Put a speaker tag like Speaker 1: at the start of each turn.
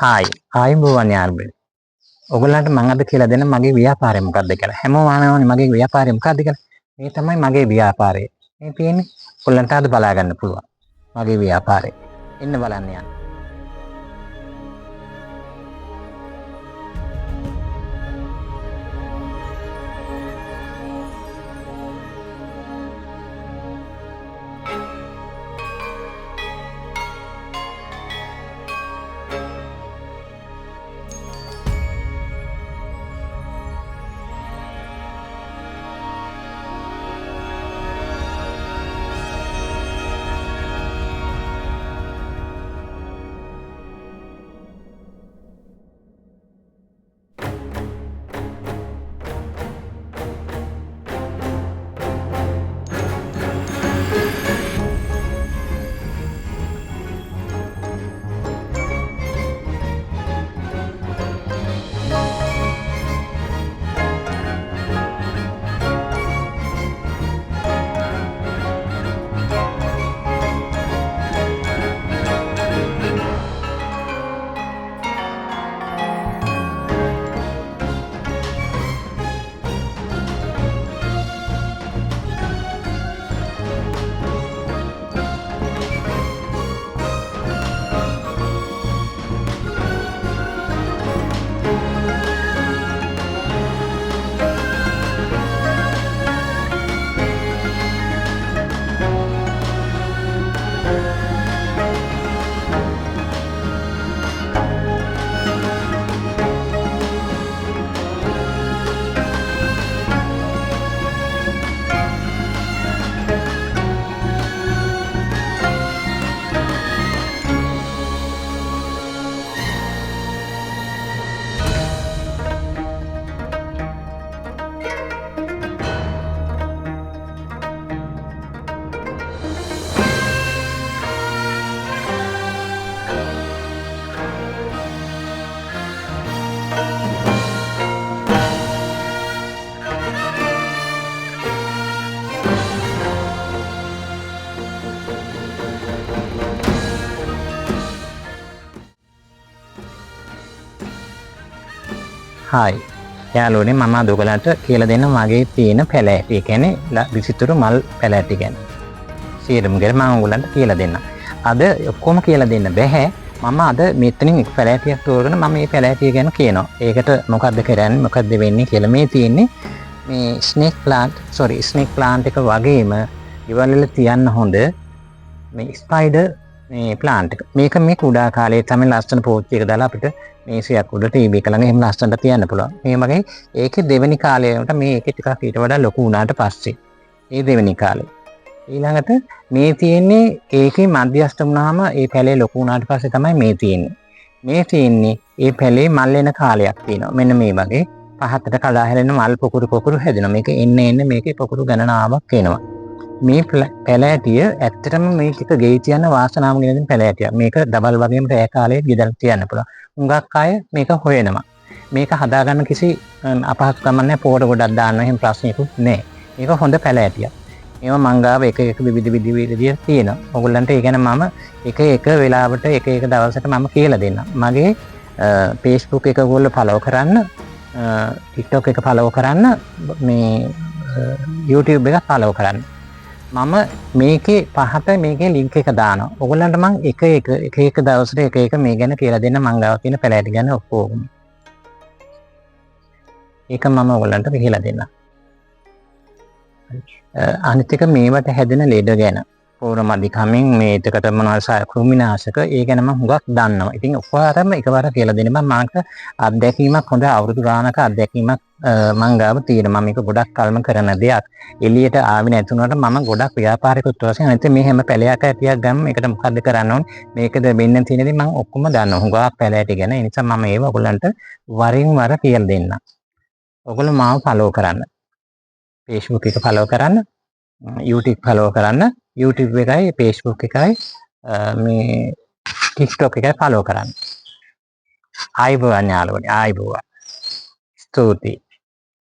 Speaker 1: Hi ආයුබෝවන් යාළුවනේ. ඔයගොල්ලන්ට මම අද කියලා දෙන්න මගේ ව්‍යාපාරය මොකක්ද කියලා. හැමෝම අහනවානේ මගේ ව්‍යාපාරය මොකක්ද කියලා. මේ තමයි මගේ ව්‍යාපාරය. මේ තියෙන්නේ. ඔයගොල්ලන්ට අද බලා ගන්න පුළුවන්. මගේ ව්‍යාපාරය. එන්න බලන්න යන්න. හායි යාළුවනේ මම අද ඔයගලන්ට කියලා දෙන්න මගේ තියෙන පැලෑටි. ඒ කියන්නේ විසිතුරු මල් පැලෑටි ගැන. සියලුම ගැන මම ඔයගලන්ට කියලා දෙන්න. අද ඔක්කොම කියලා දෙන්න බෑ. මම අද මෙතනින් එක පැලෑටියක් තෝරගෙන මම මේ පැලෑටිය ගැන කියනවා. ඒකට මොකද්ද කරන්නේ මොකද්ද වෙන්නේ කියලා මේ තියෙන්නේ මේ ස්නේක් ප්ලාන්ට් එක වගේම ගෙවල් වල තියන්න හොඳ මේ ස්පයිඩර් මේ ප්ලාන්ට් එක. මේක මේ කුඩා කාලේ තමයි ලස්සන පෝච්චි එක දාලා අපිට මේසයක් උඩ ටීවී එක ළඟ එහෙම ලස්සනට තියන්න පුළුවන්. මේ වගේ ඒකේ දෙවෙනි කාලේට මේ ඒකේ ටිකක් ඊට වඩා ලොකු වුණාට පස්සේ මේ දෙවෙනි කාලේ ඊළඟට මේ තියෙන්නේ ඒකේ මධ්‍යස්ථ වුණාම ඒ පැලේ ලොකු වුණාට පස්සේ තමයි මේ තියෙන්නේ. මේ තියෙන්නේ ඒ පැලේ මල් එන කාලයක් තියෙනවා. මෙන්න මේ වගේ පහතට කඩා හැලෙන මල් පොකුරු හැදෙනවා. මේක එන්න මේකේ පොකුරු ගණනාවක් එනවා. මේ පැලෑටිය ඇත්තටම මේක ගෙයි තියන්න වාසනාව ගෙන දෙන පැලෑටියක්. මේක ඩබල් වගේම රෑ කාලේ ගෙදර තියන්න පුළුවන්. හුඟක් අය මේක හොයනවා. මේක හදාගන්න කිසි අපහසුකමක් නැහැ. පොඩ ගොඩක් දාන්න එහෙම ප්‍රශ්නයක්වත් නැහැ. මේක හොඳ පැලෑටියක්. මේවා මංගාව එක විවිධ තියෙනවා. ඔයගොල්ලන්ට ඒ ගැන මම එක වෙලාවට එක දවසට මම කියලා දෙන්නම්. මගේ Facebook එක ඔයගොල්ලෝ follow කරන්න, TikTok එක follow කරන්න, මේ YouTube එක follow කරන්න. මම මේකේ පහත මේකේ ලින්ක් එක දානවා. ඔයගොල්ලන්ට මම එක දවසට එක මේ ගැන කියලා දෙන්න මංගාව තියෙන පැලෑටි ගැන ඔක්කොම. ඒක මම ඔයගොල්ලන්ට කියලා දෙන්නම්. අනිත් එක මේවට හැදෙන ලෙඩ ගැන පෝරම අධිකමින් මේ එතකට මොනවාද කෘමිනාශක ඒ ගැන මම හුඟක් දන්නවා. ඉතින් ඔක්කොම එකවර කියලා දෙන්න මම අත්දැකීමක් හොඳ අවුරුදු ගානක අත්දැකීමක් මං ගාව තියෙනවා. මම මේක ගොඩක් කල්ම කරන දෙයක්. එළියට ආවේ නැතුනට මම ගොඩක් ව්‍යාපාරිකත්ව වශයෙන් අනිත් මේ හැම පැලයක් ඇටියක් ගන්න මේකට මොකද්ද කරන්න ඕනේ මේකද වෙන්න තියෙන දේ මම ඔක්කොම දන්නවා. හුඟක් පැලෑටි ගැන. ඒ නිසා මම ඒව ඔයගොල්ලන්ට වරින් වර කියලා දෙන්නම්. ඔයගොල්ලෝ මාව follow කරන්න. Facebook එක follow කරන්න. YouTube follow කරන්න. YouTube එකයි Facebook එකයි මේ TikTok එකයි follow කරන්න. ආයිබෝවන් යාළුවනේ ආයිබෝවන්. ස්තුතියි.